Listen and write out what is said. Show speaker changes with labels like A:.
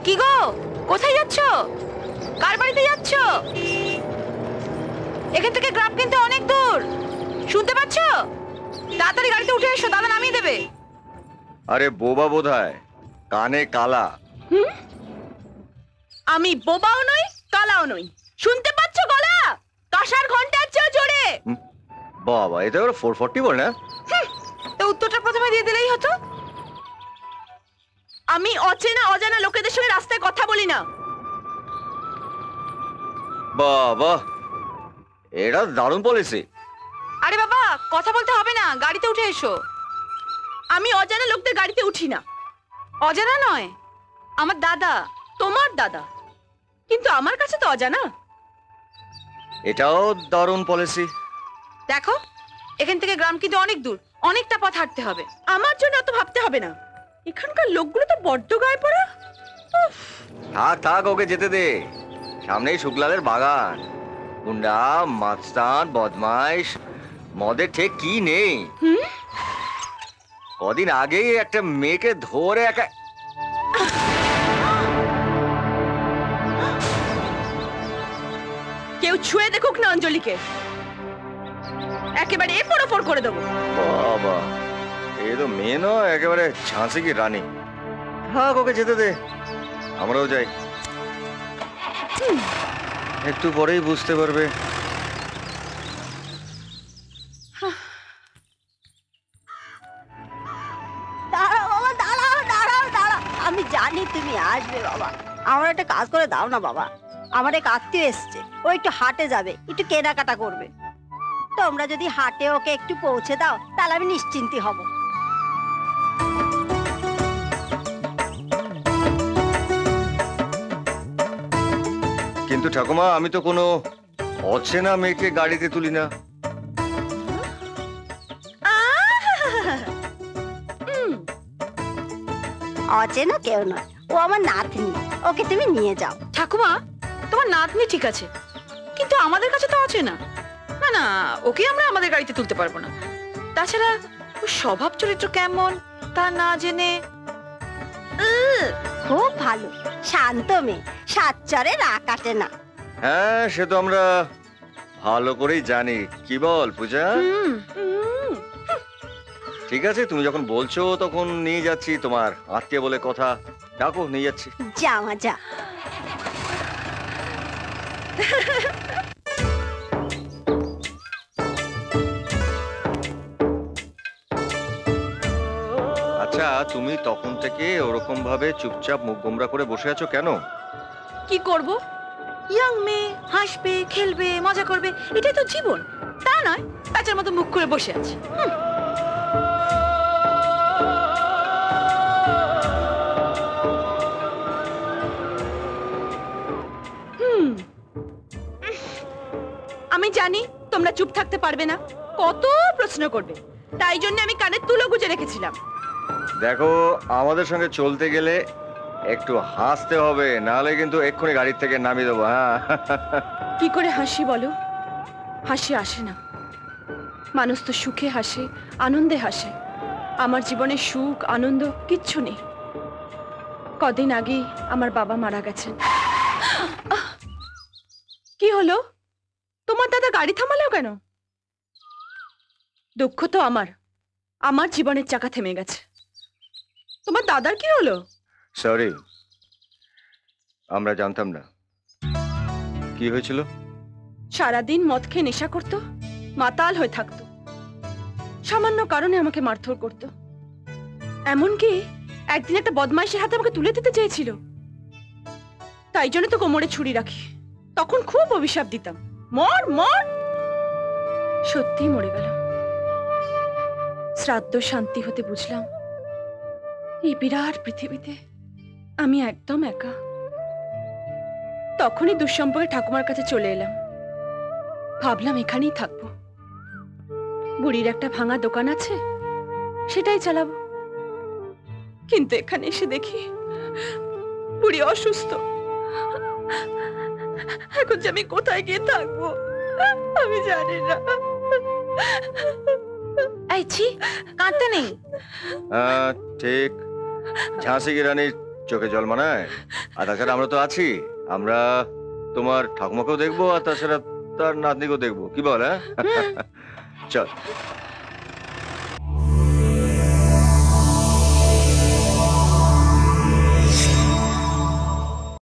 A: কি গো, কোথায় যাচ্ছ? কার বাড়িতে যাচ্ছ? এখান থেকে গ্রাম কিন্তু অনেক দূর, শুনতে পাচ্ছ? তাড়াতাড়ি গাড়িতে উঠে এসো, দাদা নামিয়ে দেবে।
B: আরে বোবা বোধহয়, কানে কালা।
A: আমি বোবাও নই, কালাও নই। শুনতে পাচ্ছ গলা? কাঁসার ঘন্টার চেয়েও জোরে।
B: বাবা, এটা ওরা 440 বল না?
A: তো উত্তরটা প্রথমে দিয়ে দিলেই হতো। আমি অচেনা অজানা লোকেদের সঙ্গে রাস্তায় কথা বলি না।
B: বাবা, এটা দারুণ পলিসি।
A: আরে বাবা, কথা বলতে হবে না, গাড়িতে উঠে এসো। আমি অজানা লোকদের গাড়িতে উঠি না। অজানা নয়, আমার দাদা, তোমার দাদা, কিন্তু আমার কাছে তো অজানা।
B: এটাও দারুণ পলিসি।
A: দেখো, এখান থেকে গ্রাম কিন্তু অনেক দূর, অনেকটা পথ হাঁটতে হবে। আমার জন্য অত ভাবতে হবে না। এখানকার লোকগুলো তো বড্ড গায়ে পড়া।
B: থাক থাক, ওকে যেতে দে। সামনেই শুক্লালের বাগান। গুন্ডা, মাস্তান, বদমাইশ, মদের ঠিক কি নেই। কদিন আগেই একটা মেয়েকে ধরে
A: কেউ ছুঁয়ে দেখুক না অঞ্জলিকে, একেবারে এপর ওপর করে দেবো।
B: বাবা, এ তো মেয়ে নয়, একেবারে ঝাঁসি কি রানী। থাক, ওকে যেতে দে, আমরাও যাই। একটু পরেই বুঝতে পারবে।
C: দাঁড়াও বাবা, দাঁড়াও দাঁড়াও দাঁড়াও, আমি জানি তুমি আসবে বাবা। আমার একটা কাজ করে দাও না বাবা। আমার এক আত্মীয় এসছে, ও একটু হাটে যাবে, একটু কেনাকাটা করবে। তোমরা যদি হাটে ওকে একটু পৌঁছে দাও, তাহলে আমি নিশ্চিন্তি হব।
B: কিন্তু ঠাকুমা, আমি তো কোনো অচেনা মেয়েকে গাড়িতে তুলি না।
C: অচেনা কেউ নয়, ও আমার নাতনি, ওকে তুমি নিয়ে যাও।
A: ঠাকুমা, তোমার নাতনি ঠিক আছে, কিন্তু আমাদের কাছে তো আছে না। না না, ওকে আমরা আমাদের গাড়িতে তুলতে পারবো না। তাছাড়া ওর স্বভাব চরিত্র কেমন তা না জেনে।
C: খুব ভালো, শান্ত মেয়ে, সাচ্চরে রাগ কাটে না।
B: হ্যাঁ, সে তো আমরা ভালো করেই জানি। কি বল পূজা? ঠিক আছে, তুমি যখন বলছো তখন নিয়ে যাচ্ছি। তোমার আত্মীয় বলে কথা, ডাকো, নিয়ে যাচ্ছি।
C: যা মা যা।
B: আচ্ছা, তুমি তখন থেকে ওরকম ভাবে চুপচাপ মুখ গোমরা করে বসে আছো কেন?
A: কি করব? ইয়াং মেয়ে হাসবে, খেলবে, মজা করবে, এটাই তো জীবন। তা নয় বাচ্চার মতো মুখ করে বসে আছে। আমি জানি তোমরা চুপ থাকতে পারবে না, কত প্রশ্ন করবে। তাই জন্য আমি কানের তুলো গুজে রেখেছিলাম।
B: দেখো, আমাদের সঙ্গে চলতে গেলে একটু হাসতে হবে, নাহলে কিন্তু এক্ষুনি গাড়ির থেকে নামিয়ে দেবো। হ্যাঁ।
A: কি করে হাসি বলো? হাসি আসে না। মানুষ তো সুখে হাসে, আনন্দে হাসে। আমার জীবনে সুখ আনন্দ কিচ্ছু নেই। কদিন আগেই আমার বাবা মারা গেছেন। কি হলো? তোমার দাদা গাড়ি থামালো কেন? দুঃখ তো আমার জীবনের চাকা থেমে গেছে। তোমার দাদার কি হলো?
B: সরি, আমরা জানতাম না। কি হয়েছিল?
A: সারাদিন মদ খেয়ে নেশা করতো, মাতাল হয়ে থাকতো। সামান্য কারণে আমাকে মারধর করতো। এমনকি একদিন একটা বদমাইশের হাতে আমাকে তুলে দিতে চেয়েছিল। তাই জন্য তো কোমরে ছুরি রাখি। তখন খুব অভিশাপ দিতাম, মর মর। সত্যি মরে গেল। শ্রাদ্ধ শান্তি হতে বুঝলাম এই বিরাট পৃথিবীতে আমি একদম একা। তখনই দুঃসম্পর্কে ঠাকুমার কাছে চলে এলাম। ভাবলাম এখানেই থাকবো। বুড়ির একটা ভাঙা দোকান আছে, সেটাই চালাবো। কিন্তু এখানে এসে দেখি বুড়ি অসুস্থ। এখন যে আমি কোথায় গিয়ে থাকবো আমি জানি না। এই ছি, কাঁদতে নেই।
B: ঠিক ঝাঁসি কি রানীর চোখে জল মানায়। আর তাছাড়া আমরা তো আছি, আমরা তোমার ঠাকুমাকেও দেখবো আর তাছাড়া তার নাতনিকেও দেখবো, কি বল? হ্যাঁ চল।